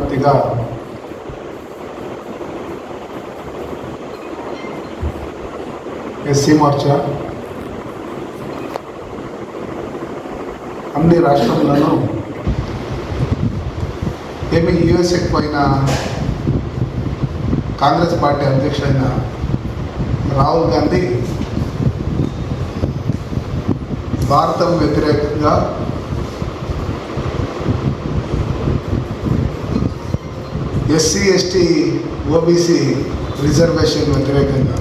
అభ్యర్థిగా ఎస్సీ మోర్చా అన్ని రాష్ట్రాల్లోనూ ఏమి యూఎస్ ఎక్కువైన కాంగ్రెస్ పార్టీ అధ్యక్షుడైన రాహుల్ గాంధీ భారతం వ్యతిరేకంగా ఎస్సీ ఎస్టీ ఓబీసీ రిజర్వేషన్ వ్యతిరేకంగా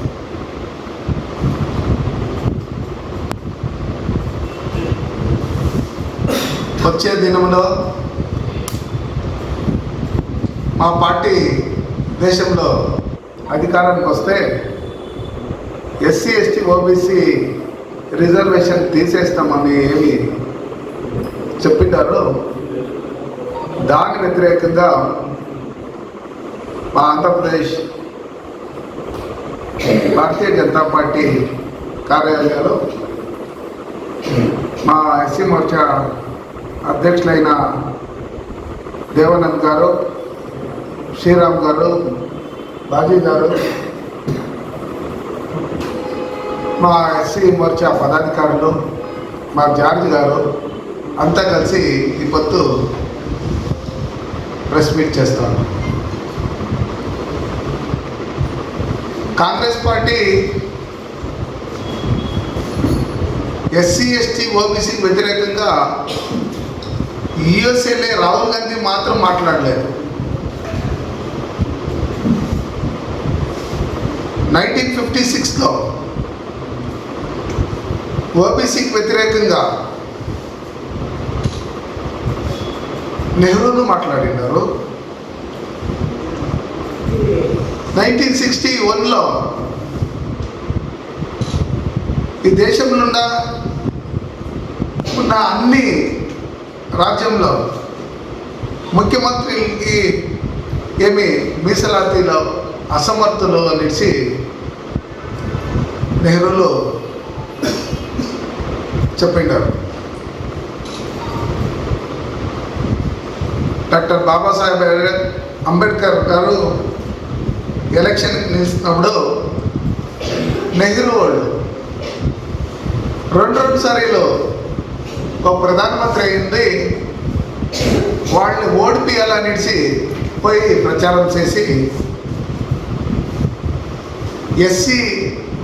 వచ్చే దినంలో మా పార్టీ దేశంలో అధికారానికి వస్తే ఎస్సీ ఎస్టీ ఓబీసీ రిజర్వేషన్ తీసేస్తామని ఏమి చెప్పినారో దాని వ్యతిరేకంగా మా ఆంధ్రప్రదేశ్ భారతీయ జనతా పార్టీ కార్యాలయాలు మా ఎస్సీ మోర్చా అధ్యక్షులైన దేవానంద్ గారు, శ్రీరామ్ గారు, బాజీ గారు, మా ఎస్సీ మోర్చా పదాధికారులు, మా జార్జ్ గారు అంతా కలిసి ఈ పొత్తు ప్రెస్ మీట్ చేస్తాను. కాంగ్రెస్ పార్టీ ఎస్సీ ఎస్టీ ఓబీసీకి వ్యతిరేకంగా యుఎస్ఏలో రాహుల్ గాంధీ మాత్రం మాట్లాడలేదు. 1956లో ఓబీసీకి వ్యతిరేకంగా నెహ్రూను మాట్లాడినారు. 1961లో ఈ దేశంలో ఉన్న అన్ని రాజ్యంలో ముఖ్యమంత్రికి ఏమి మీసలాతీలో అసమర్థులు అనేసి నెహ్రూలు చెప్పిండారు. డాక్టర్ బాబాసాహెబ్ అంబేద్కర్ గారు ఎలక్షన్కి నిలిచినప్పుడు నెహ్రూ వాళ్ళు రెండు సార్లు ఒక ప్రధానమంత్రి అయింది, వాళ్ళని ఓడిపియాలనేసి పోయి ప్రచారం చేసి ఎస్సీ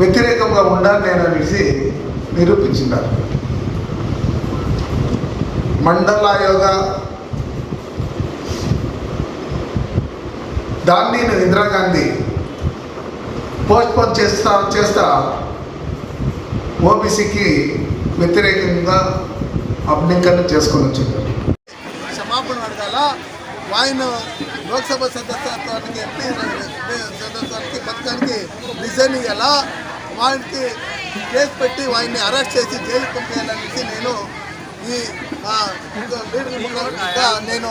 వ్యతిరేకంగా ఉండాలి నేను అనేసి నిరూపించినారు. మండల్ ఆయోగ దాన్ని ఇందిరాగాంధీ పోస్ట్పోన్ చేస్తా ఓబీసీకి వ్యతిరేకంగా అభ్యర్థన చేసుకొని వచ్చింది. క్షమాపణ అడగాల. ఆయన లోక్సభ సదస్యత్వానికి ఎంపీ సదస్యానికి పథకానికి రిజైన్ ఇవ్వాలా, వానికి కేసు పెట్టి వాడిని అరెస్ట్ చేసి జైలుకి పంపించాలనేసి నేను ఈ లీడర్గా నేను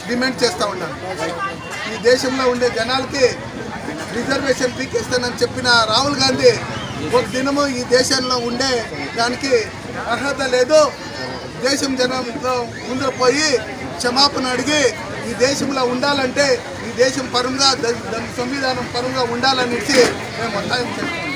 డిమాండ్ చేస్తూ ఉన్నాను. ఈ దేశంలో ఉండే జనాలకి రిజర్వేషన్ పీకేస్తానని చెప్పిన రాహుల్ గాంధీ ఒక దినము ఈ దేశంలో ఉండే దానికి అర్హత లేదు. దేశం జనంలో ముందర పోయి క్షమాపణ అడిగి ఈ దేశంలో ఉండాలంటే ఈ దేశం పరంగా సంవిధానం పరంగా ఉండాలనేసి మేము ఒత్తాయం చేస్తాం.